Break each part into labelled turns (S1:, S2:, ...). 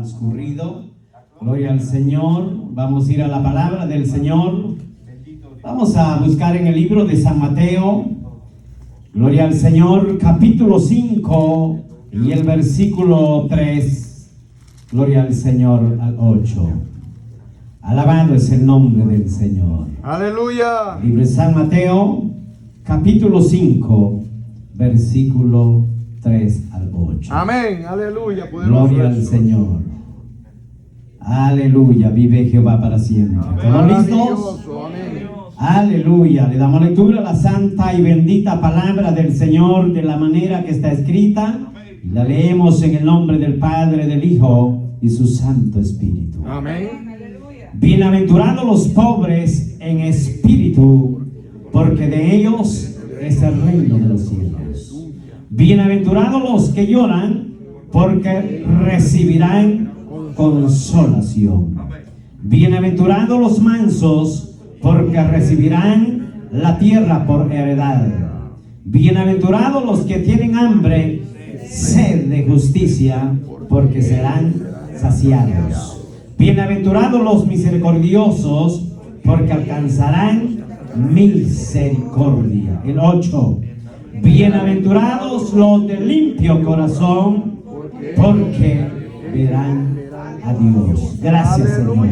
S1: Transcurrido. Gloria al Señor. Vamos a ir a la palabra del Señor. Vamos a buscar en el libro de San Mateo. Gloria al Señor, capítulo 5 y el versículo 3. Gloria al Señor, al 8. Alabado es el nombre del Señor.
S2: Aleluya.
S1: Libro de San Mateo, capítulo 5, versículo 3 al 8.
S2: Amén. Aleluya. Poderoso
S1: Gloria al Señor. Aleluya. Vive Jehová para siempre. ¿Todos listos?
S2: Amén.
S1: Aleluya. Le damos lectura a la santa y bendita palabra del Señor de la manera que está escrita. Y la leemos en el nombre del Padre, del Hijo y su Santo Espíritu.
S2: Amén.
S1: Bienaventurados los pobres en espíritu, porque de ellos es el reino de los cielos. Bienaventurados los que lloran, porque recibirán consolación. Bienaventurados los mansos, porque recibirán la tierra por heredad. Bienaventurados los que tienen hambre, sed de justicia, porque serán saciados. Bienaventurados los misericordiosos, porque alcanzarán misericordia. El 8. Bienaventurados los de limpio corazón, porque verán a Dios. Gracias, Señor.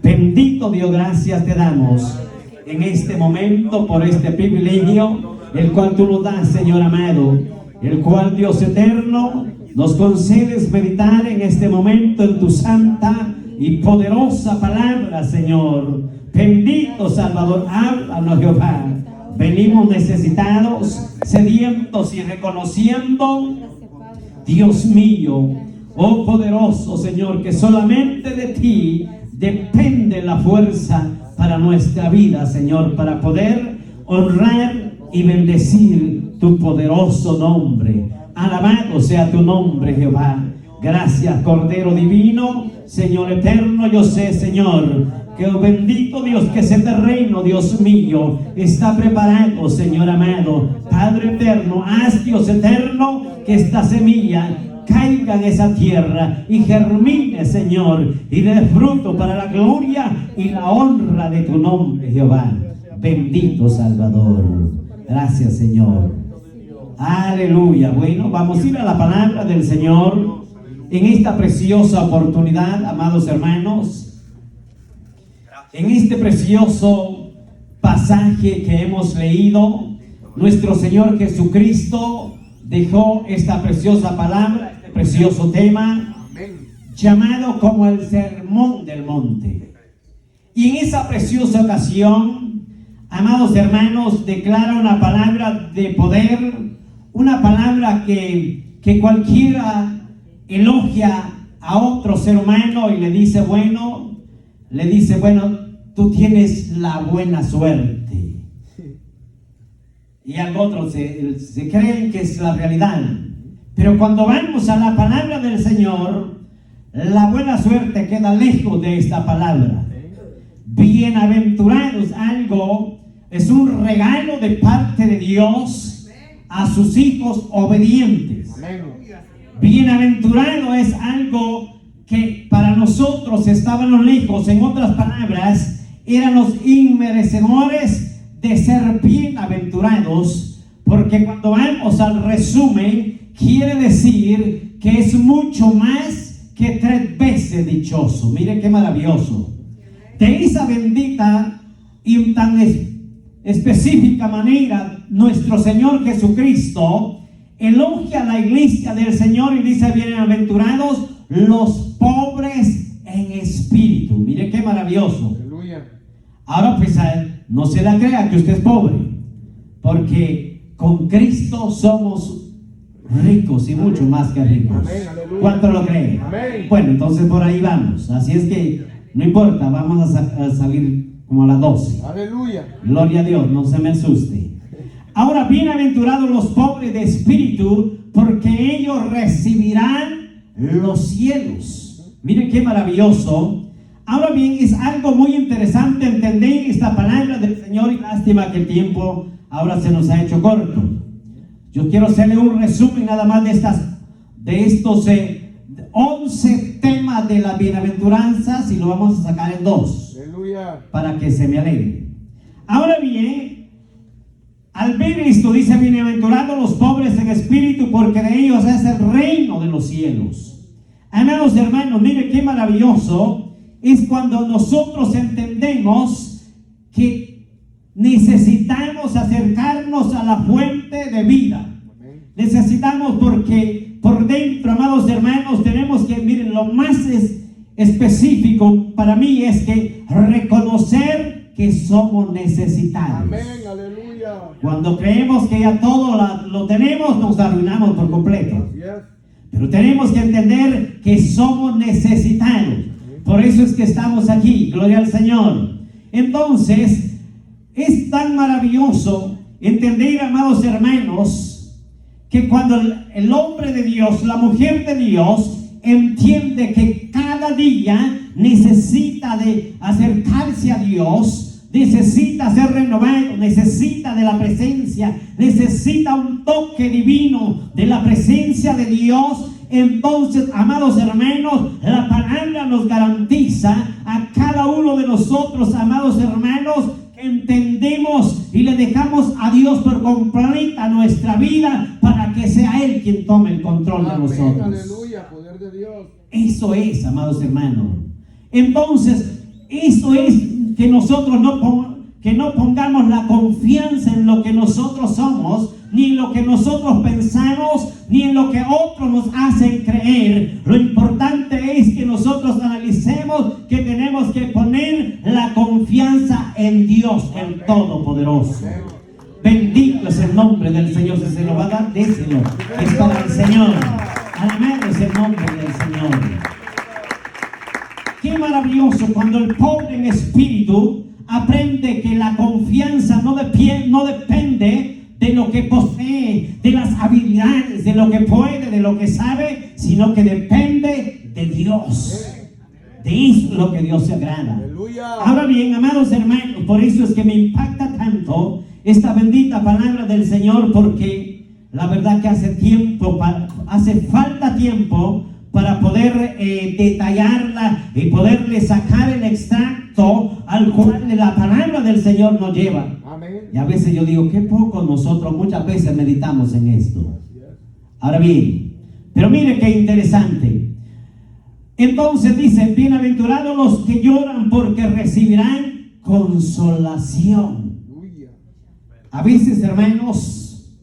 S1: Bendito Dios, gracias te damos en este momento por este privilegio, el cual tú nos das, Señor amado, el cual, Dios eterno, nos concedes meditar en este momento en tu santa y poderosa palabra, Señor. Bendito Salvador, háblanos, Jehová. Venimos necesitados, sedientos y reconociendo, Dios mío, oh poderoso Señor, que solamente de ti depende la fuerza para nuestra vida, Señor, para poder honrar y bendecir tu poderoso nombre. Alabado sea tu nombre, Jehová. Gracias, Cordero Divino, Señor eterno. Yo sé, Señor, que oh bendito Dios, que ese terreno, Dios mío, está preparado, Señor amado. Padre eterno, haz, Dios eterno, que esta semilla caiga en esa tierra y germine, Señor, y dé fruto para la gloria y la honra de tu nombre, Jehová. Bendito Salvador. Gracias, Señor. Aleluya. Bueno, vamos a ir a la palabra del Señor en esta preciosa oportunidad, amados hermanos. En este precioso pasaje que hemos leído, nuestro Señor Jesucristo dejó esta preciosa palabra, este precioso tema, llamado como el Sermón del Monte. Y en esa preciosa ocasión, amados hermanos, declara una palabra de poder, una palabra que cualquiera elogia a otro ser humano y le dice, bueno, tú tienes la buena suerte. Y al otro se creen que es la realidad. Pero cuando vamos a la palabra del Señor, la buena suerte queda lejos de esta palabra. Bienaventurados, es un regalo de parte de Dios a sus hijos obedientes. Bienaventurado es algo que para nosotros estábamos lejos. En otras palabras, eran los inmerecedores de ser bienaventurados, porque cuando vamos al resumen, quiere decir que es mucho más que 3 veces dichoso. Mire qué maravilloso. De esa bendita y tan específica manera, nuestro Señor Jesucristo elogia a la iglesia del Señor y dice, bienaventurados los pobres en espíritu. Mire qué maravilloso. Ahora pues no se la crea que usted es pobre, porque con Cristo somos ricos y mucho más que ricos. ¿Cuánto lo creen? Bueno, entonces por ahí vamos. Así es que no importa, vamos a salir como a las 12.
S2: Aleluya.
S1: Gloria a Dios, no se me asuste. Ahora, bienaventurados los pobres de espíritu, porque ellos recibirán los cielos. Miren qué maravilloso. Ahora bien, es algo muy interesante entender esta palabra del Señor, y lástima que el tiempo ahora se nos ha hecho corto. Yo quiero hacerle un resumen nada más de estos 11 temas de la bienaventuranza y lo vamos a sacar en 2
S2: Aleluya.
S1: para que se me alegre. Ahora bien, al ver esto dice: bienaventurados los pobres en espíritu, porque de ellos es el reino de los cielos. Amados hermanos, mire qué maravilloso es cuando nosotros entendemos que necesitamos acercarnos a la fuente de vida. Necesitamos, porque por dentro, amados hermanos, tenemos que, miren, lo más específico para mí es que reconocer que somos necesitados.
S2: Amén, aleluya.
S1: Cuando creemos que ya todo lo tenemos, nos arruinamos por completo.
S2: Así es.
S1: Pero tenemos que entender que somos necesitados. Por eso es que estamos aquí, gloria al Señor. Entonces, es tan maravilloso entender, amados hermanos, que cuando el hombre de Dios, la mujer de Dios, entiende que cada día necesita de acercarse a Dios, necesita ser renovado, necesita de la presencia, necesita un toque divino de la presencia de Dios. Entonces, amados hermanos, la palabra nos garantiza a cada uno de nosotros, amados hermanos, que entendemos y le dejamos a Dios por completa nuestra vida para que sea Él quien tome el control de nosotros.
S2: Aleluya, poder de Dios.
S1: Eso es, amados hermanos. Entonces, eso es que nosotros no pongamos la confianza en lo que nosotros somos, ni en lo que nosotros pensamos, ni en lo que otros nos hacen creer. Lo importante es que nosotros analicemos que tenemos que poner la confianza en Dios, el Todopoderoso. Bendito es el nombre del Señor. Si se lo va a dar, déselo. Es para el Señor. Alabado es el nombre del Señor. Qué maravilloso cuando el pobre en espíritu aprende que la confianza no depende de lo que posee, de las habilidades, de lo que puede, de lo que sabe, sino que depende de Dios. De eso es lo que Dios se agrada.
S2: Aleluya.
S1: Ahora bien, amados hermanos, por eso es que me impacta tanto esta bendita palabra del Señor, porque la verdad que hace falta tiempo para poder detallarla y poderle sacar el extracto al cual la palabra del Señor nos lleva.
S2: Amén.
S1: Y a veces yo digo, qué poco nosotros muchas veces meditamos en esto. Ahora bien, pero mire qué interesante. Entonces dice: bienaventurados los que lloran, porque recibirán consolación.
S2: Aleluya.
S1: A veces, hermanos,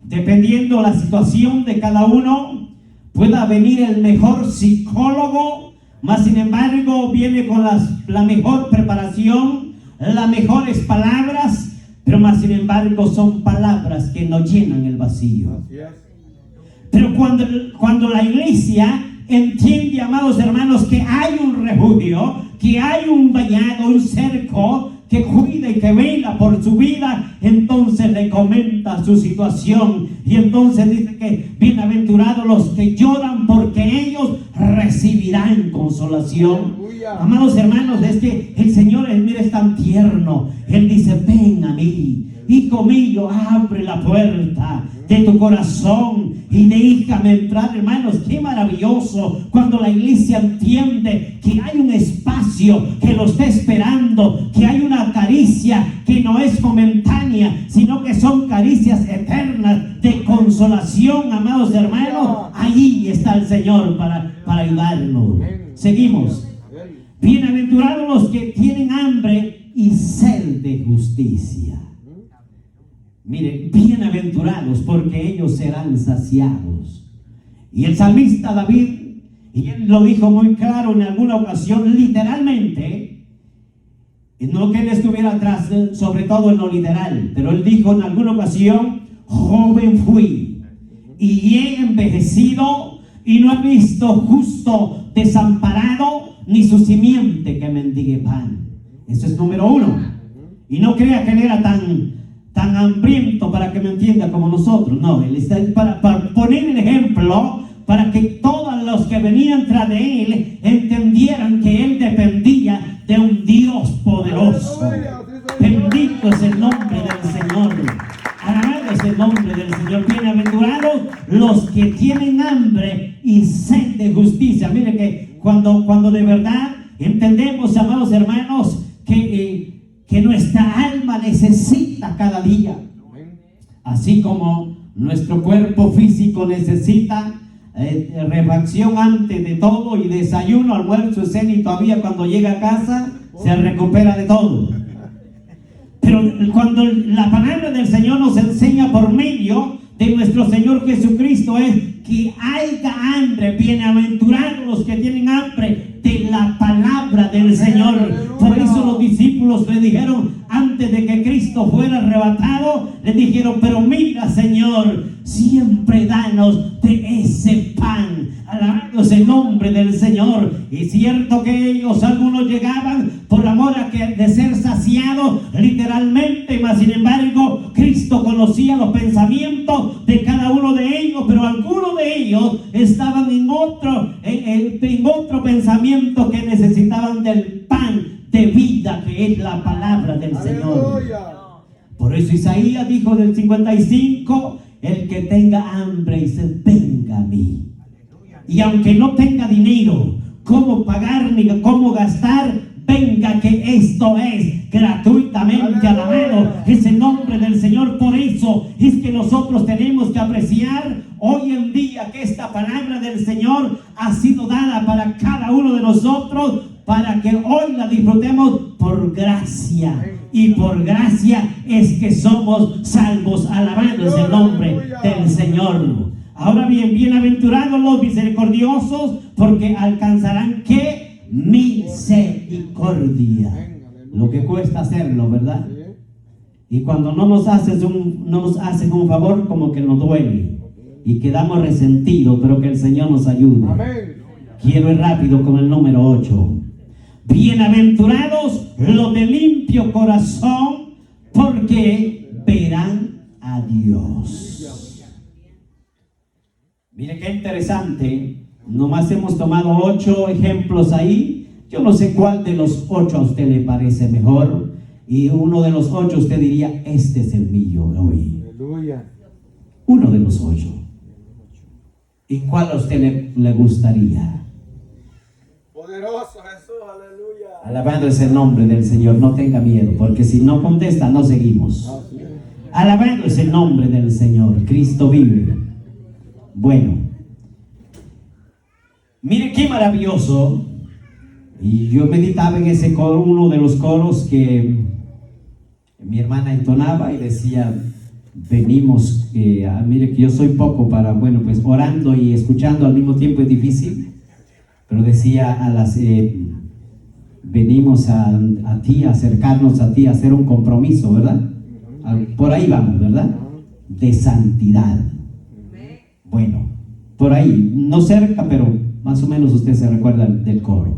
S1: dependiendo la situación de cada uno, pueda venir el mejor psicólogo, mas sin embargo viene con la mejor preparación, las mejores palabras, pero más sin embargo son palabras que no llenan el vacío.
S2: Así es.
S1: Pero cuando la iglesia entiende, amados hermanos, que hay un refugio, que hay un vallado, un cerco que cuida y que vela por su vida, entonces le comenta su situación y entonces dice que bienaventurados los que lloran, porque ellos recibirán consolación.
S2: Aleluya.
S1: Amados hermanos, es que el Señor, mira, es tan tierno. Él dice: ven a mí, hijo mío, abre la puerta de tu corazón y déjame entrar. Hermanos, qué maravilloso cuando la iglesia entiende que hay un espacio que lo está esperando, que hay una caricia que no es momentánea, sino que son caricias eternas de consolación. Amados hermanos, allí está el Señor para ayudarnos. Seguimos. Bienaventurados los que tienen hambre y sed de justicia. Miren, bienaventurados, porque ellos serán saciados. Y el salmista David, y él lo dijo muy claro en alguna ocasión, literalmente, no que él estuviera atrás, sobre todo en lo literal, pero él dijo en alguna ocasión: joven fui y he envejecido y no he visto justo desamparado, ni su simiente que mendigue pan. Eso es número 1. Y no crea que él era tan hambriento, para que me entienda, como nosotros. No, él está para poner el ejemplo, para que todos los que venían tras de él entendieran que él dependía de un Dios poderoso. Bendito es el nombre del Señor. Alabado es el nombre del Señor. Bienaventurados los que tienen hambre y sed de justicia. cuando de verdad entendemos, amados hermanos, que nuestra alma necesita cada día, así como nuestro cuerpo físico necesita refacción antes de todo y desayuno, almuerzo, cena, y todavía cuando llega a casa se recupera de todo. Pero cuando la palabra del Señor nos enseña por medio de nuestro Señor Jesucristo es que haya hambre, bienaventurados los que tienen hambre de la palabra del Señor. Por eso los discípulos le dijeron, antes de que Cristo fuera arrebatado, le dijeron, pero mira, Señor, siempre danos de ese pan. Alabado el nombre del Señor. Y cierto que ellos, algunos llegaban por amor de ser saciados literalmente, mas sin embargo Cristo conocía los pensamientos de cada uno de ellos, pero algunos de ellos estaban en otro pensamiento, que necesitaban del pan de vida, que es la palabra del Señor. Por eso Isaías dijo del 55, el que tenga hambre y sed, venga a mí. Y aunque no tenga dinero, cómo pagar ni cómo gastar, venga, que esto es gratuitamente. Alabado es el nombre del Señor. Por eso es que nosotros tenemos que apreciar hoy en día que esta palabra del Señor ha sido dada para cada uno de nosotros, para que hoy la disfrutemos por gracia. Y por gracia es que somos salvos. Alabado es el nombre del Señor. Ahora bien, bienaventurados los misericordiosos, porque alcanzarán ¿qué? Misericordia. Lo que cuesta hacerlo, ¿verdad? Y cuando no nos hacen un favor, como que nos duele y quedamos resentidos, pero que el Señor nos ayude. Quiero ir rápido con el número 8. Bienaventurados los de limpio corazón, porque verán a Dios. Mire qué interesante. Nomás hemos tomado 8 ejemplos ahí. Yo no sé cuál de los 8 a usted le parece mejor. Y uno de los 8 usted diría, este es el mío hoy.
S2: Aleluya.
S1: Uno de los 8. ¿Y cuál a usted le gustaría?
S2: Poderoso Jesús, aleluya.
S1: Alabado es el nombre del Señor. No tenga miedo, porque si no contesta, no seguimos. Alabado es el nombre del Señor. Cristo vive. Bueno, mire qué maravilloso. Y yo meditaba en ese coro, uno de los coros que mi hermana entonaba y decía, venimos, mire que yo soy poco para, bueno, pues orando y escuchando al mismo tiempo es difícil, pero decía venimos a ti, a acercarnos a ti, a hacer un compromiso, ¿verdad? Por ahí vamos, ¿verdad? De santidad. Bueno, por ahí, no cerca, pero más o menos usted se recuerda del coro.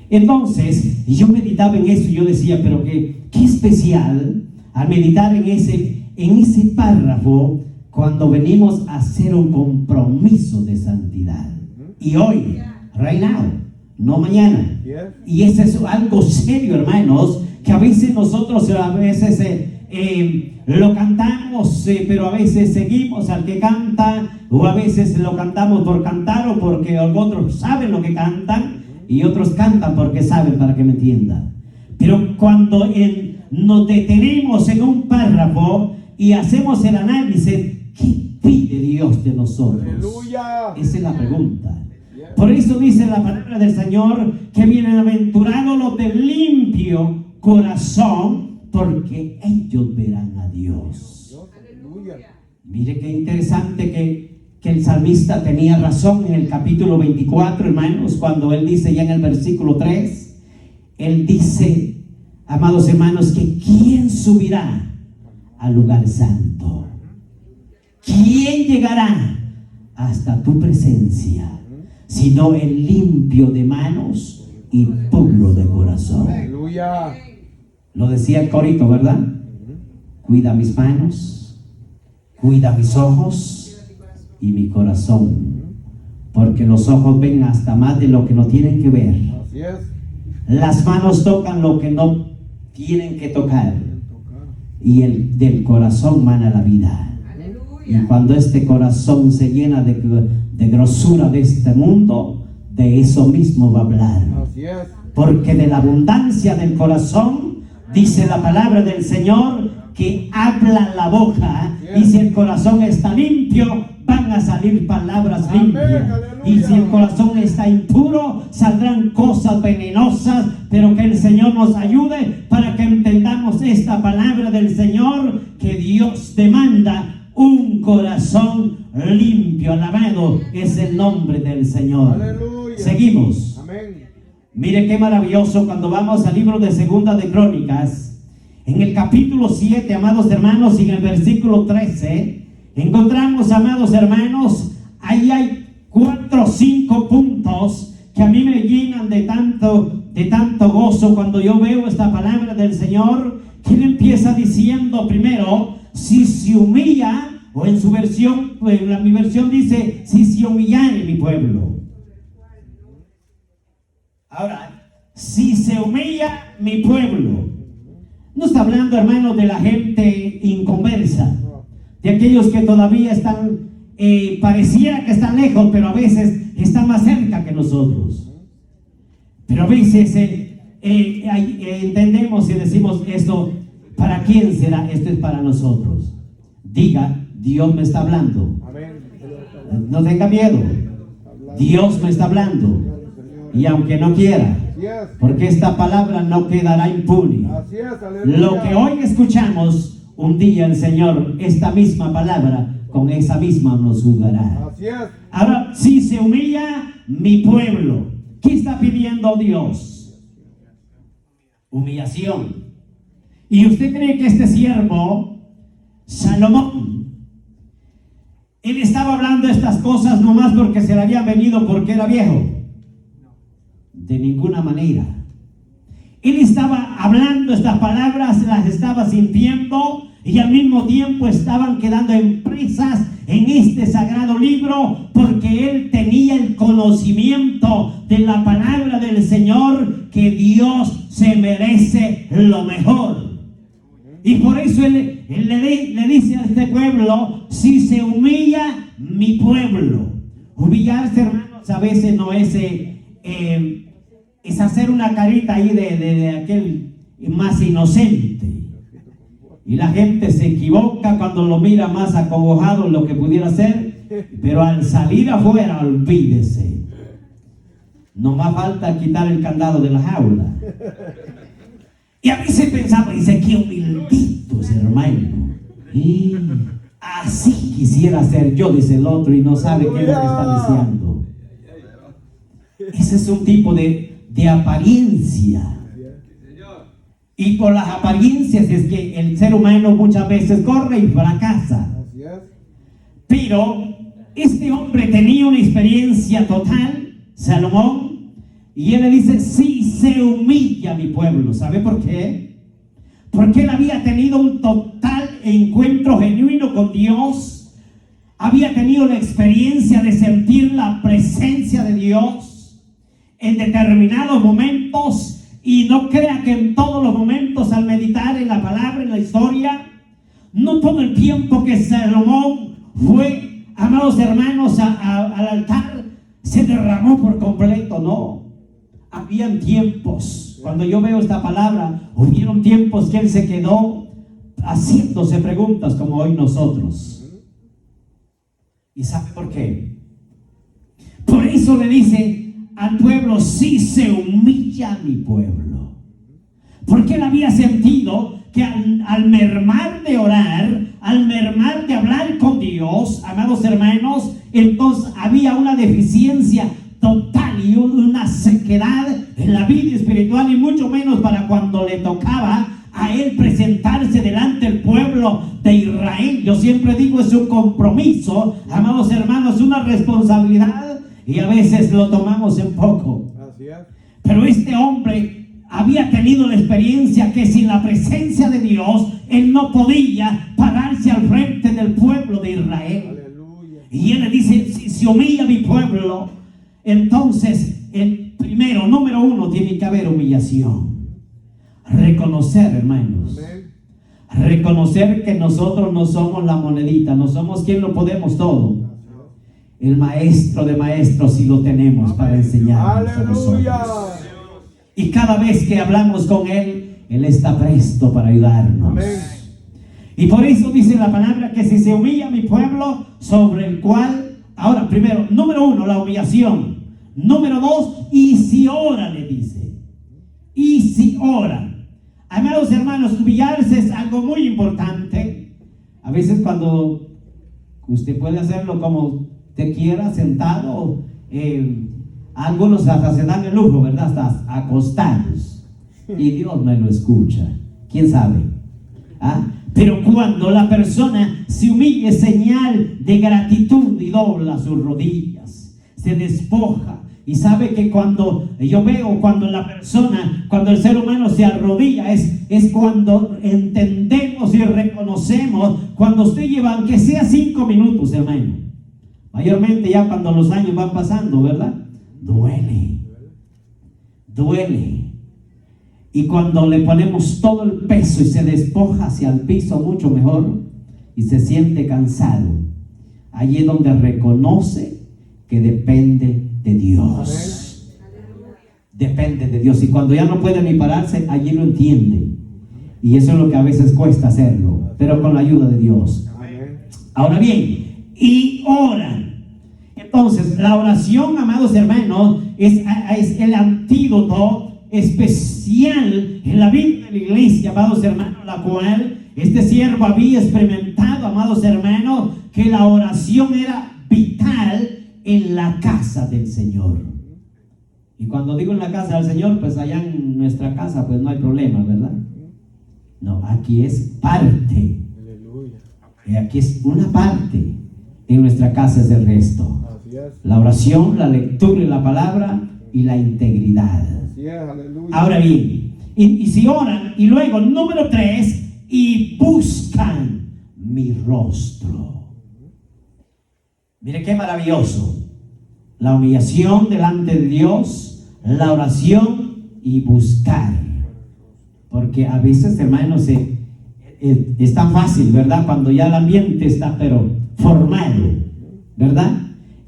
S1: Entonces, yo meditaba en eso y yo decía, pero qué especial al meditar en ese párrafo cuando venimos a hacer un compromiso de santidad. Y hoy, right now, no mañana. Y eso es algo serio, hermanos, que a veces nosotros lo cantamos, pero a veces seguimos al que canta, o a veces lo cantamos por cantar o porque otros saben lo que cantan y otros cantan porque saben, para que me entiendan. Pero cuando nos detenemos en un párrafo y hacemos el análisis, ¿qué pide Dios de nosotros?
S2: Aleluya.
S1: Esa es la pregunta. Por eso dice la palabra del Señor que bienaventurados los de limpio corazón, porque ellos verán a Dios.
S2: Aleluya.
S1: Mire qué interesante que el salmista tenía razón en el capítulo 24, hermanos, cuando él dice ya en el versículo 3, él dice, amados hermanos, que ¿quién subirá al lugar santo? ¿Quién llegará hasta tu presencia? Sino el limpio de manos y puro de corazón.
S2: Aleluya.
S1: Lo decía el corito, ¿verdad? Cuida mis manos, cuida mis ojos y mi corazón, porque los ojos ven hasta más de lo que no tienen que ver.
S2: Así es.
S1: Las manos tocan lo que no tienen que tocar, y del corazón mana la vida. Y cuando este corazón se llena de grosura de este mundo, de eso mismo va a hablar.
S2: Así es.
S1: Porque de la abundancia del corazón, dice la palabra del Señor, que habla la boca. Y si el corazón está limpio, van a salir palabras limpias. Y si el corazón está impuro, saldrán cosas venenosas. Pero que el Señor nos ayude para que entendamos esta palabra del Señor, que Dios demanda un corazón limpio. Alabado es el nombre del Señor.
S2: Aleluya.
S1: Seguimos.
S2: Amén.
S1: Mire qué maravilloso cuando vamos al libro de Segunda de Crónicas, en el capítulo 7, amados hermanos, y en el versículo 13, encontramos, amados hermanos, ahí hay 4 o 5 puntos que a mí me llenan de tanto gozo cuando yo veo esta palabra del Señor, que él empieza diciendo primero, si se humilla, o en su versión, mi versión dice, si se humillare mi pueblo. Ahora, si se humilla mi pueblo, no está hablando, hermanos, de la gente inconversa, de aquellos que todavía están, pareciera que están lejos, pero a veces están más cerca que nosotros. Pero a veces entendemos y decimos esto, ¿para quién será? Esto es para nosotros. Diga, Dios me está hablando.
S2: Amén.
S1: No tenga miedo. Dios me está hablando. Y aunque no quiera,
S2: Así es.
S1: porque esta palabra no quedará impune.
S2: Así es. Aleluya.
S1: Lo que hoy escuchamos, un día el Señor, esta misma palabra, con esa misma nos juzgará.
S2: Así es.
S1: Ahora, si se humilla mi pueblo, ¿qué está pidiendo Dios? Humillación. ¿Y usted cree que este siervo, Salomón, él estaba hablando estas cosas nomás porque se le habían venido porque era viejo? De ninguna manera. Él estaba hablando estas palabras, las estaba sintiendo, y al mismo tiempo estaban quedando impresas en este sagrado libro, porque él tenía el conocimiento de la palabra del Señor, que Dios se merece lo mejor. Y por eso él le dice a este pueblo, si se humilla mi pueblo. Humillarse, hermanos, a veces no es hacer una carita ahí de aquel más inocente. Y la gente se equivoca cuando lo mira más acongojado en lo que pudiera ser, pero al salir afuera, olvídese. No más falta quitar el candado de la jaula. Y a veces pensaba, dice, qué humilditos, hermano. Y así quisiera ser yo, dice el otro, y no sabe qué es lo que está deseando. Ese es un tipo de apariencia. Y por las apariencias es que el ser humano muchas veces corre y fracasa.
S2: Así es.
S1: Pero este hombre tenía una experiencia total, Salomón, y él le dice, si se humilla mi pueblo. ¿Sabe por qué? Porque él había tenido un total encuentro genuino con Dios. Había tenido la experiencia de sentir la presencia de Dios en determinados momentos. Y no crea que en todos los momentos, al meditar en la palabra, en la historia, no todo el tiempo que Salomón fue, amados hermanos, al altar, se derramó por completo. No, habían tiempos, cuando yo veo esta palabra, hubieron tiempos que él se quedó haciéndose preguntas como hoy nosotros. ¿Y sabe por qué? Por eso le dice al pueblo, si se humilla mi pueblo. Porque él había sentido que al mermar de orar, al mermar de hablar con Dios, amados hermanos, entonces había una deficiencia total y una sequedad en la vida espiritual, y mucho menos para cuando le tocaba a él presentarse delante del pueblo de Israel. Yo siempre digo, es un compromiso, amados hermanos, una responsabilidad, y a veces lo tomamos en poco.
S2: Así es.
S1: Pero este hombre había tenido la experiencia que sin la presencia de Dios, él no podía pararse al frente del pueblo de Israel.
S2: Aleluya.
S1: Y él le dice, si se humilla mi pueblo, entonces primero, número uno, tiene que haber humillación. Reconocer, hermanos.
S2: Amén.
S1: Reconocer que nosotros no somos la monedita, no somos quien lo podemos todo. el maestro de maestros sí lo tenemos para enseñarnos a nosotros.
S2: Aleluya.
S1: Y cada vez que hablamos con Él, Él está presto para ayudarnos.
S2: Amén.
S1: Y por eso dice la palabra que si se humilla mi pueblo, sobre el cual, ahora primero, número 1, la humillación. Número 2, y si ora, le dice. Y si ora. Amados hermanos, humillarse es algo muy importante. A veces cuando usted puede hacerlo como te quiera, sentado, algunos hasta se dan el lujo, ¿verdad? Hasta acostados. Y Dios me lo escucha. ¿Quién sabe? ¿Ah? Pero cuando la persona se humilla, es señal de gratitud y dobla sus rodillas, se despoja. Y sabe que cuando yo veo, cuando la persona, cuando el ser humano se arrodilla, es cuando entendemos y reconocemos, cuando usted lleva, aunque sea 5 minutos, hermano. Mayormente ya cuando los años van pasando, ¿verdad? Duele. Duele. Y cuando le ponemos todo el peso y se despoja hacia el piso, mucho mejor, y se siente cansado, allí es donde reconoce que depende de Dios. Depende de Dios. Y cuando ya no puede ni pararse, allí lo entiende. Y eso es lo que a veces cuesta hacerlo, pero con la ayuda de Dios. Ahora bien, y oran. Entonces, la oración, amados hermanos, es el antídoto especial en la vida de la iglesia, amados hermanos, la cual este siervo había experimentado, amados hermanos, que la oración era vital en la casa del Señor. Y cuando digo en la casa del Señor, pues allá en nuestra casa pues no hay problema, ¿verdad? No, aquí es parte. Aquí es una parte. En nuestra casa es el resto. La oración, la lectura y la palabra y la integridad. Ahora bien, y si oran, y luego número 3, y buscan mi rostro. Mire qué maravilloso. La humillación delante de Dios, la oración y buscar. Porque a veces, hermanos, es tan fácil, ¿verdad? Cuando ya el ambiente está pero formado, ¿verdad?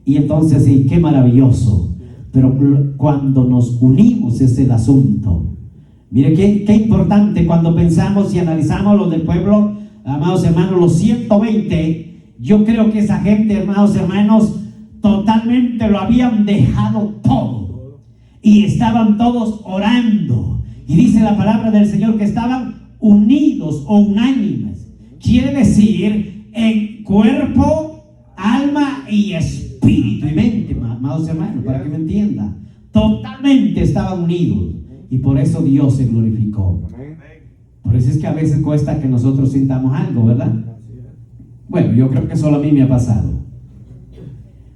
S1: Y entonces sí, qué maravilloso. Pero cuando nos unimos es el asunto. Mire qué importante cuando pensamos y analizamos lo del pueblo, amados hermanos, los 120. Yo creo que esa gente, hermanos hermanos, totalmente lo habían dejado todo. Y estaban todos orando. Y dice la palabra del Señor que estaban unidos o unánimes. Quiere decir en cuerpo, alma y espíritu y mente, amados hermanos, para que me entienda. Totalmente estaban unidos. Y por eso Dios se glorificó. Por eso es que a veces cuesta que nosotros sintamos algo, ¿verdad? Bueno, yo creo que solo a mí me ha pasado.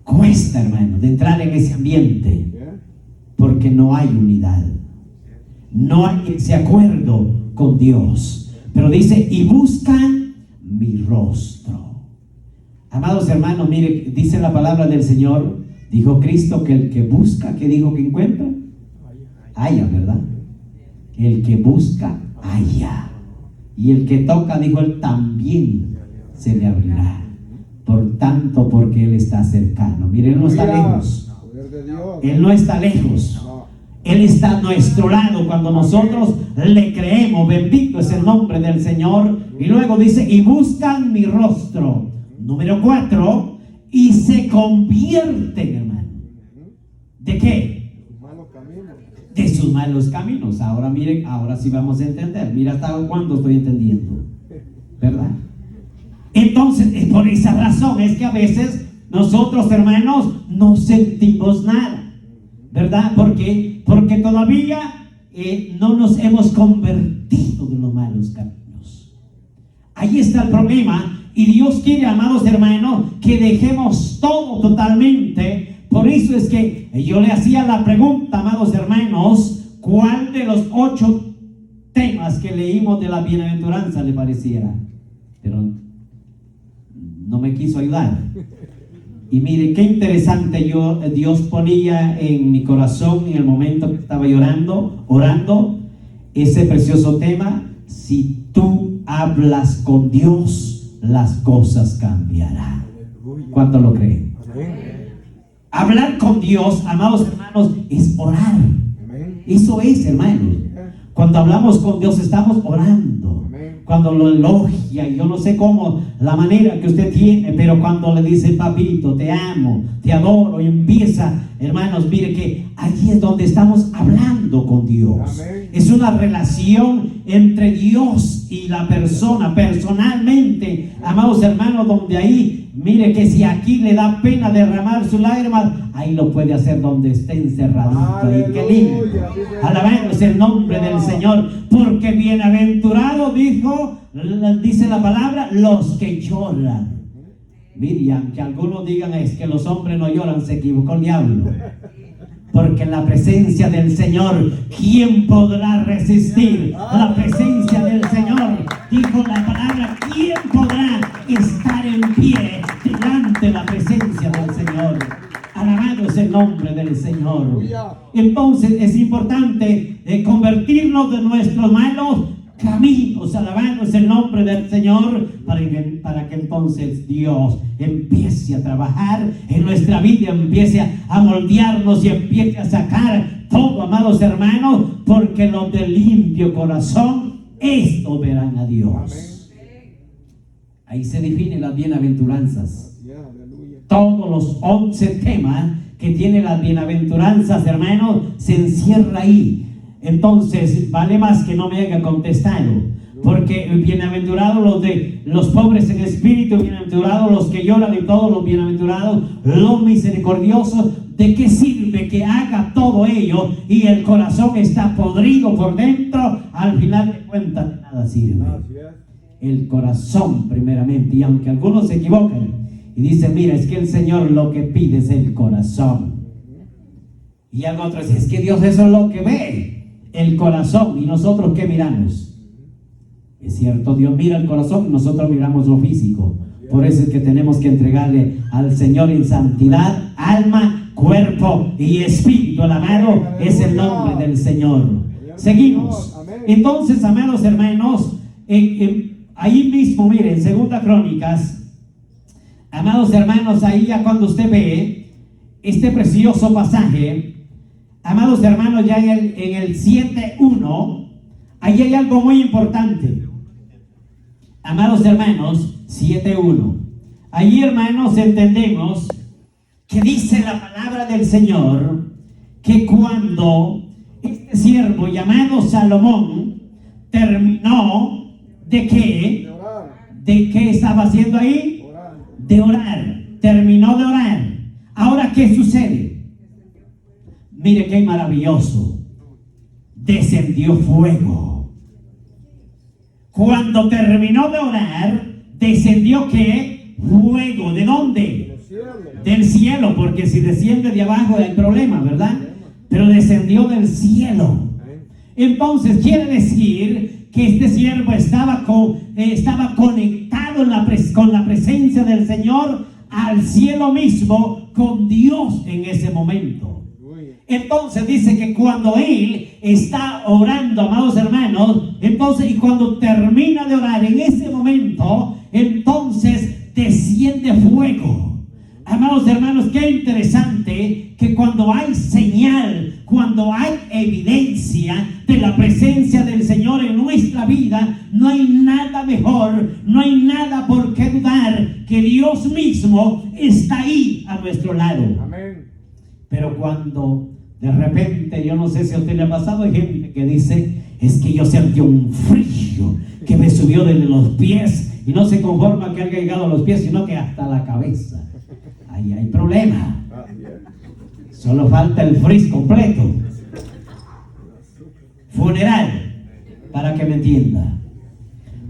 S1: Cuesta, hermano, de entrar en ese ambiente. Porque no hay unidad. No hay ese acuerdo con Dios. Pero dice, y buscan mi rostro. Amados hermanos, mire, dice la palabra del Señor. Dijo Cristo que el que busca, ¿qué dijo que encuentra? Halla, ¿verdad? El que busca, halla. Y el que toca, dijo él, también se le abrirá. Por tanto, porque Él está cercano. Mire, Él no está lejos. Él no está lejos. Él está a nuestro lado cuando nosotros le creemos. Bendito es el nombre del Señor. Y luego dice, y buscan mi rostro. Número 4, y se convierten, hermano. ¿De qué? De sus malos caminos. Ahora miren, ahora sí vamos a entender. Mira hasta cuándo estoy entendiendo, ¿verdad? Entonces, por esa razón es que a veces nosotros, hermanos, no sentimos nada, ¿verdad? Porque todavía no nos hemos convertido de los malos caminos. Ahí está el problema. Y Dios quiere, amados hermanos, que dejemos todo totalmente. Por eso es que yo le hacía la pregunta, amados hermanos, ¿cuál de los 8 temas que leímos de la bienaventuranza le pareciera? Pero no me quiso ayudar. Y mire, qué interesante, Dios ponía en mi corazón en el momento que estaba orando, ese precioso tema: si tú hablas con Dios, las cosas cambiarán. ¿Cuánto lo creen? Hablar con Dios, amados hermanos, es orar.
S2: Amén.
S1: Eso es, hermanos. Cuando hablamos con Dios estamos orando.
S2: Amén.
S1: Cuando lo elogia, yo no sé cómo, la manera que usted tiene, pero cuando le dice, papito, te amo, te adoro, y empieza, hermanos, mire que allí es donde estamos hablando con Dios.
S2: Amén.
S1: Es una relación entre Dios y la persona, personalmente, amados hermanos, donde ahí, mire que si aquí le da pena derramar sus lágrimas, ahí lo puede hacer donde esté encerradito. Y qué lindo. Alabamos el nombre del Señor, porque bienaventurado dice la palabra, los que lloran. Miriam, que algunos digan es que los hombres no lloran, se equivocó el diablo. Porque en la presencia del Señor, ¿quién podrá resistir la presencia del Señor? Dijo la palabra, ¿quién podrá estar en pie delante de la presencia del Señor? Alabado es el nombre del Señor. Entonces es importante convertirnos de nuestros malos caminos. Alabado es el nombre del Señor, para que entonces Dios empiece a trabajar en nuestra vida, empiece a moldearnos y empiece a sacar todo, amados hermanos, porque los de limpio corazón, estos verán a Dios. Ahí se definen las bienaventuranzas. Todos los 11 temas que tiene las bienaventuranzas, hermanos, se encierra ahí. Entonces, vale más que no me haya contestado, porque bienaventurados los pobres en espíritu, bienaventurados los que lloran, y todos los bienaventurados, los misericordiosos. ¿De qué sirve que haga todo ello y el corazón está podrido por dentro? Al final de cuentas, de nada sirve. El corazón primeramente, y aunque algunos se equivocan y dicen, mira, es que el Señor lo que pide es el corazón, y algo otro es que Dios eso es lo que ve, el corazón. ¿Y nosotros qué miramos? Es cierto, Dios mira el corazón, nosotros miramos lo físico. Por eso es que tenemos que entregarle al Señor en santidad, alma, cuerpo y espíritu. Alabado es el nombre del Señor. Seguimos. Entonces, amados hermanos, ahí mismo, miren, Segunda Crónicas, amados hermanos, ahí ya cuando usted ve este precioso pasaje, amados hermanos, ya en el 7:1, ahí hay algo muy importante. Amados hermanos, 7:1. Allí, hermanos, entendemos que dice la palabra del Señor que cuando este siervo llamado Salomón terminó ¿de qué? ¿De qué estaba haciendo ahí? De orar. Terminó de orar. Ahora, ¿qué sucede? Mire qué maravilloso. Descendió fuego. Cuando terminó de orar, descendió ¿qué? Fuego. ¿De dónde? Del cielo, porque si desciende de abajo hay problema, ¿verdad? Pero descendió del cielo. Entonces quiere decir que este siervo estaba conectado con la presencia del Señor, al cielo mismo, con Dios en ese momento. Entonces dice que cuando él está orando, amados hermanos, entonces, y cuando termina de orar en ese momento, entonces desciende fuego. Amados hermanos, qué interesante que cuando hay señal, cuando hay evidencia de la presencia del Señor en nuestra vida, no hay nada mejor, no hay nada por qué dudar, que Dios mismo está ahí a nuestro lado. Amén. Pero cuando de repente, yo no sé si a usted le ha pasado, hay gente que dice, es que yo sentí un frío que me subió desde los pies, y no se conforma que haya llegado a los pies, sino que hasta la cabeza. Ahí hay problema. Solo falta el frizz completo. Funeral, para que me entienda.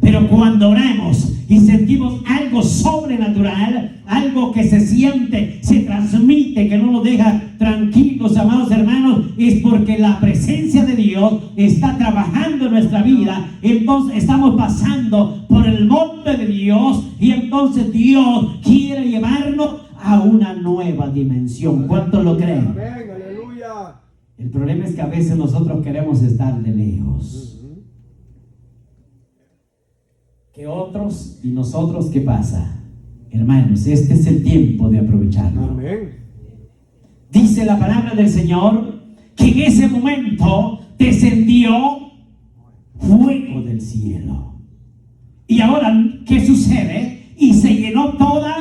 S1: Pero cuando oramos y sentimos algo sobrenatural, algo que se siente, se transmite, que no nos deja tranquilos, amados hermanos, es porque la presencia de Dios está trabajando en nuestra vida. Entonces estamos pasando por el monte de Dios, y entonces Dios quiere llevarnos a una nueva dimensión. ¿Cuántos lo creen?
S2: Amén, aleluya.
S1: El problema es que a veces nosotros queremos estar de lejos. Que otros y nosotros, ¿qué pasa? Hermanos, este es el tiempo de aprovecharlo.
S2: Amén.
S1: dice la palabra del Señor, que en ese momento descendió fuego del cielo. Y ahora, ¿qué sucede? Y se llenó toda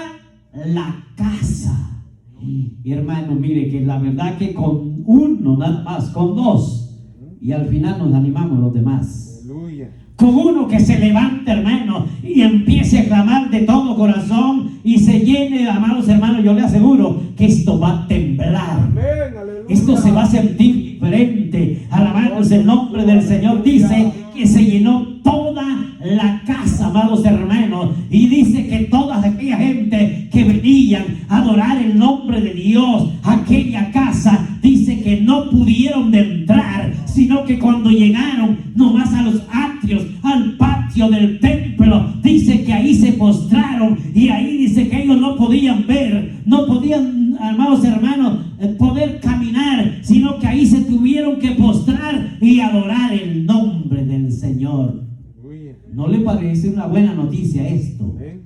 S1: la casa. Y hermano, mire que la verdad que con uno nada más, con dos, y al final nos animamos los demás.
S2: Aleluya.
S1: Con uno que se levante, hermano, y empiece a clamar de todo corazón y se llene, amados hermanos, yo le aseguro que esto va a temblar.
S2: Amén, aleluya.
S1: Esto se va a sentir diferente. Alabándose el nombre del Señor. Dice que se llenó toda la casa, amados hermanos. Y dice que toda aquella gente que venían a adorar el nombre de Dios, aquella casa, dice que no pudieron de entrar, sino que cuando llegaron nomás a los atrios, al patio del templo, dice que ahí se postraron. Y ahí dice que ellos no podían ver, no podían, amados hermanos, poder caminar, sino que ahí se tuvieron que postrar y adorar el nombre del Señor.
S2: Aleluya.
S1: ¿No le parece una buena noticia esto?
S2: Amén.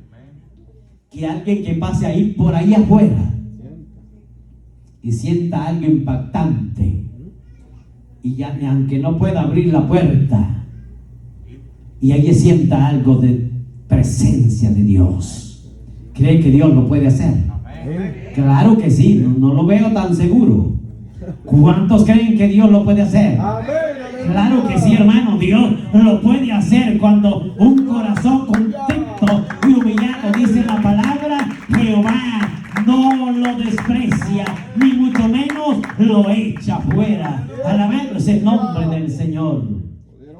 S1: Que alguien que pase ahí por ahí afuera y sienta algo impactante, y ya aunque no pueda abrir la puerta, y ahí sienta algo de presencia de Dios. ¿Cree que Dios lo puede hacer?
S2: Amén.
S1: Claro que sí, no lo veo tan seguro. ¿Cuántos creen que Dios lo puede hacer?
S2: Amén, aleluya.
S1: Claro que sí, hermano, Dios lo puede hacer cuando un corazón contento y humillado, dice la palabra, Jehová no lo desprecia, ni mucho menos lo echa fuera. Alabado es el nombre del Señor.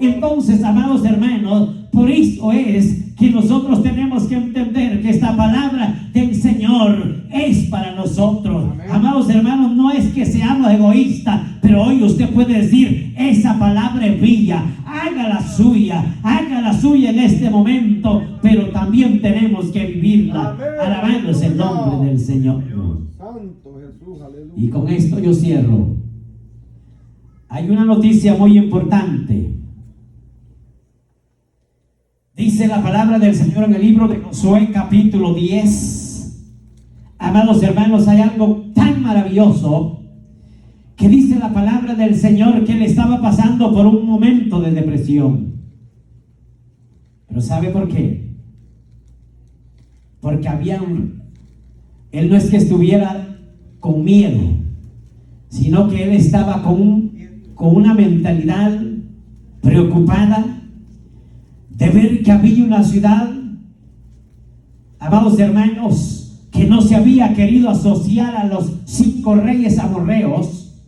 S1: Entonces, amados hermanos, por eso es que nosotros tenemos que entender que esta palabra del Señor es para nosotros.
S2: Amén.
S1: Amados hermanos, no es que seamos egoístas, pero hoy usted puede decir, esa palabra es mía, hágala suya en este momento, pero también tenemos que vivirla.
S2: Amén.
S1: Alabándose el nombre del Señor.
S2: Santo Jesús, aleluya.
S1: Y con esto yo cierro. Hay una noticia muy importante. Dice la palabra del Señor en el libro de Josué capítulo 10. Amados hermanos, hay algo tan maravilloso que dice la palabra del Señor que él estaba pasando por un momento de depresión. Pero ¿sabe por qué? Porque él no es que estuviera con miedo, sino que él estaba con una mentalidad preocupada de ver que había una ciudad, amados hermanos, que no se había querido asociar a los 5 reyes amorreos.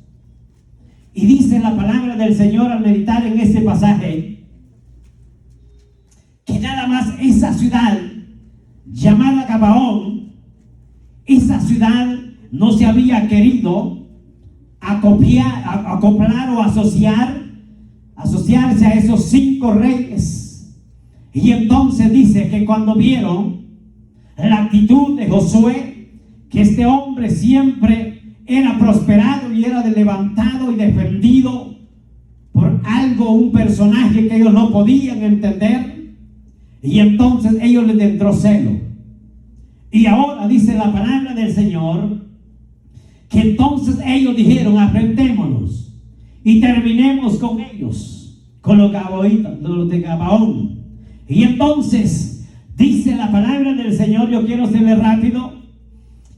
S1: Y dice la palabra del Señor al meditar en este pasaje que nada más esa ciudad llamada Gabaón, esa ciudad no se había querido acoplar o asociarse a esos 5 reyes. Y entonces dice que cuando vieron la actitud de Josué, que este hombre siempre era prosperado y era levantado y defendido por algo, un personaje que ellos no podían entender, y entonces ellos les entró celo. Y ahora dice la palabra del Señor que entonces ellos dijeron, enfrentémonos y terminemos con ellos, con los de Gabaón. Y entonces dice la palabra del Señor, yo quiero serle rápido,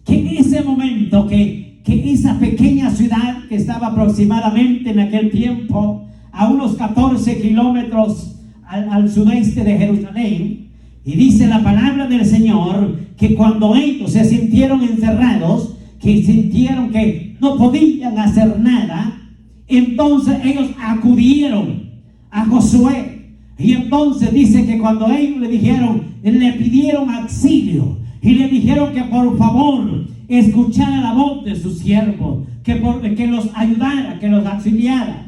S1: que en ese momento que esa pequeña ciudad que estaba aproximadamente en aquel tiempo a unos 14 kilómetros al sudeste de Jerusalén, y dice la palabra del Señor que cuando ellos se sintieron encerrados, que sintieron que no podían hacer nada, entonces ellos acudieron a Josué. Y entonces dice que cuando ellos le pidieron auxilio y le dijeron que por favor escuchara la voz de su siervo, que los ayudara, que los auxiliara.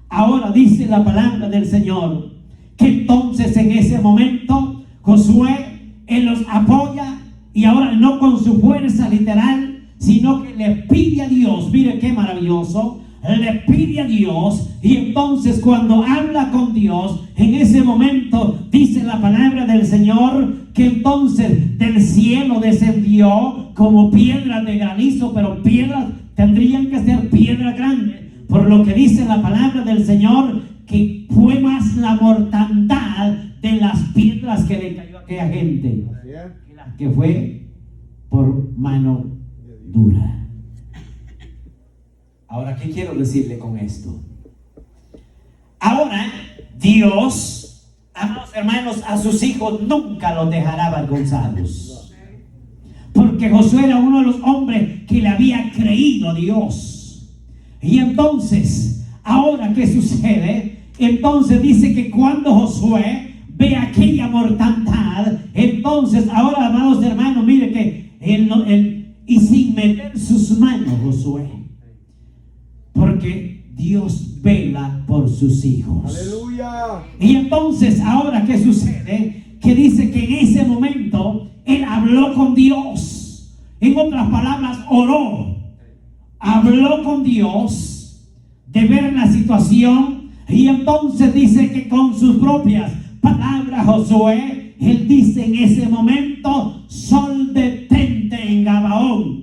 S1: Ahora dice la palabra del Señor que entonces en ese momento Josué, él los apoya, y ahora no con su fuerza literal, sino que le pide a Dios. Mire qué maravilloso. Le pide a Dios, y entonces cuando habla con Dios, en ese momento dice la palabra del Señor que entonces del cielo descendió como piedras de granizo, pero piedras tendrían que ser piedras grandes, por lo que dice la palabra del Señor, que fue más la mortandad de las piedras que le cayó a aquella gente que la que fue por mano dura. Ahora, ¿qué quiero decirle con esto? Ahora, Dios, amados hermanos, a sus hijos nunca los dejará avergonzados, porque Josué era uno de los hombres que le había creído a Dios. Y entonces, ahora, ¿qué sucede? Entonces dice que cuando Josué ve aquella mortandad, entonces ahora, amados hermanos, mire que él y sin meter sus manos, Josué, porque Dios vela por sus hijos.
S2: Aleluya.
S1: Y entonces ahora, ¿qué sucede? Que dice que en ese momento él habló con Dios. En otras palabras, oró, habló con Dios de ver la situación. Y entonces dice que con sus propias palabras, Josué, él dice en ese momento: sol detente en Gabaón.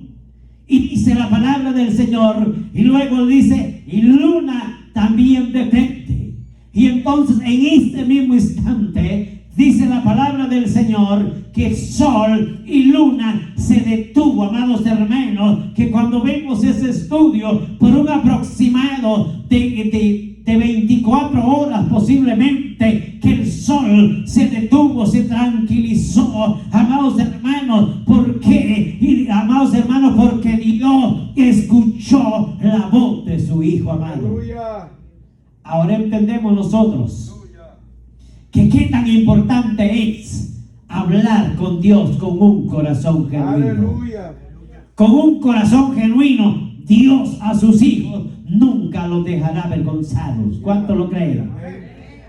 S1: Y dice la palabra del Señor, y luego dice: y luna también detente. Y entonces en este mismo instante dice la palabra del Señor que sol y luna se detuvo, amados hermanos, que cuando vemos ese estudio por un aproximado de 24 horas posiblemente, que el sol se detuvo, se tranquilizó, amados hermanos. ¿Por qué? Y, amados hermanos, porque Dios escuchó la voz de su Hijo amado.
S2: Aleluya.
S1: Ahora entendemos nosotros que qué tan importante es hablar con Dios con un corazón genuino.
S2: Aleluya.
S1: Con un corazón genuino, Dios a sus hijos nunca los dejará avergonzados. ¿Cuánto lo creen?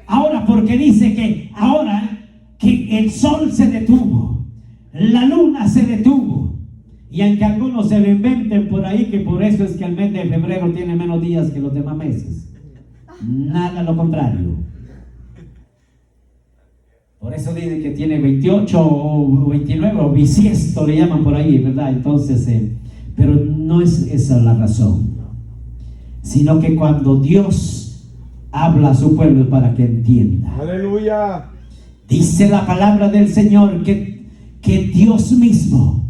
S1: Ahora, porque dice que ahora que el sol se detuvo, la luna se detuvo, y aunque algunos se lo inventen por ahí, que por eso es que el mes de febrero tiene menos días que los demás meses, nada lo contrario. Por eso dice que tiene 28 o 29 o bisiesto le llaman por ahí, ¿verdad? Entonces, pero no es esa la razón, sino que cuando Dios habla a su pueblo es para que entienda.
S2: Aleluya.
S1: Dice la palabra del Señor que Dios mismo,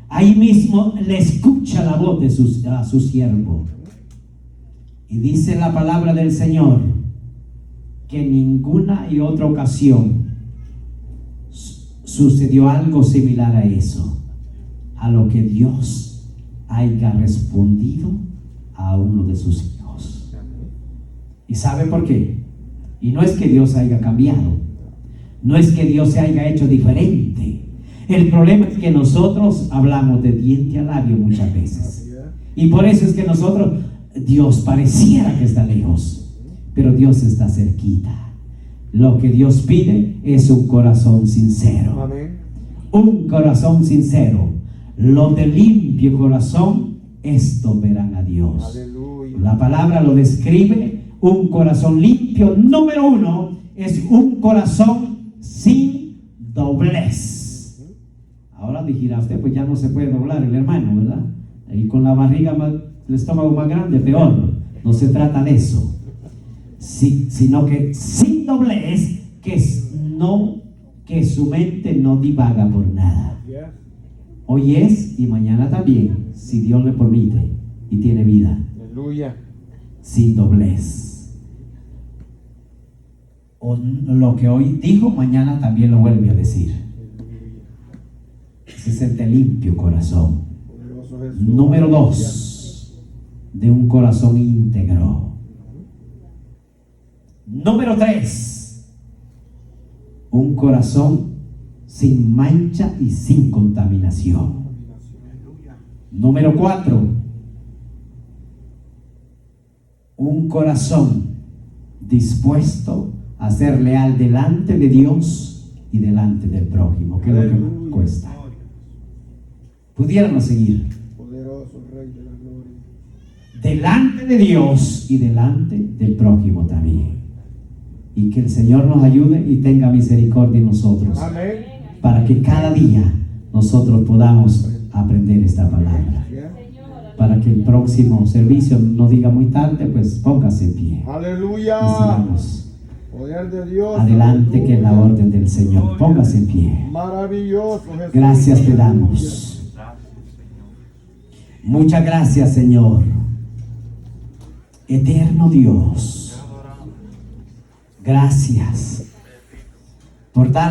S1: ahí mismo le escucha la voz de a su siervo. Y dice la palabra del Señor que en ninguna y otra ocasión sucedió algo similar a eso, a lo que Dios haya respondido a uno de sus hijos. ¿Y sabe por qué? Y no es que Dios haya cambiado, no es que Dios se haya hecho diferente. El problema es que nosotros hablamos de diente a labio muchas veces, y por eso es que nosotros, Dios pareciera que está lejos, pero Dios está cerquita. Lo que Dios pide es un corazón sincero.
S2: Amén.
S1: Un corazón sincero. Los de limpio corazón, estos verán a Dios.
S2: Aleluya.
S1: La palabra lo describe. Un corazón limpio, número uno, es un corazón sin doblez. Ahora dijera usted, pues ya no se puede doblar el hermano, ¿verdad? Y con la barriga más, el estómago más grande, peor. No se trata de eso. Sí, sino que sin doblez, que su mente no divaga por nada. Hoy es y mañana también, si Dios le permite y tiene vida.
S2: Aleluya.
S1: Sin doblez. O lo que hoy dijo, mañana también lo vuelve a decir. Se siente limpio corazón.
S2: Poderoso Jesús.
S1: Número 2, de un corazón íntegro. Número 3, un corazón sin mancha y sin contaminación. Número 4, un corazón dispuesto a ser leal delante de Dios y delante del prójimo, que es lo que cuesta. Pudiéramos seguir.
S2: Poderoso Rey de la Gloria.
S1: Delante de Dios y delante del prójimo también. Y que el Señor nos ayude y tenga misericordia en nosotros.
S2: Amén.
S1: para que cada día nosotros podamos aprender esta palabra. Para que el próximo servicio no diga muy tarde, pues póngase en pie.
S2: Aleluya.
S1: Y sigamos
S2: Poder de Dios.
S1: adelante, que es la orden del Señor. Póngase en pie.
S2: Maravilloso Jesús.
S1: Gracias te damos. Muchas gracias, Señor. Eterno Dios. Gracias por dar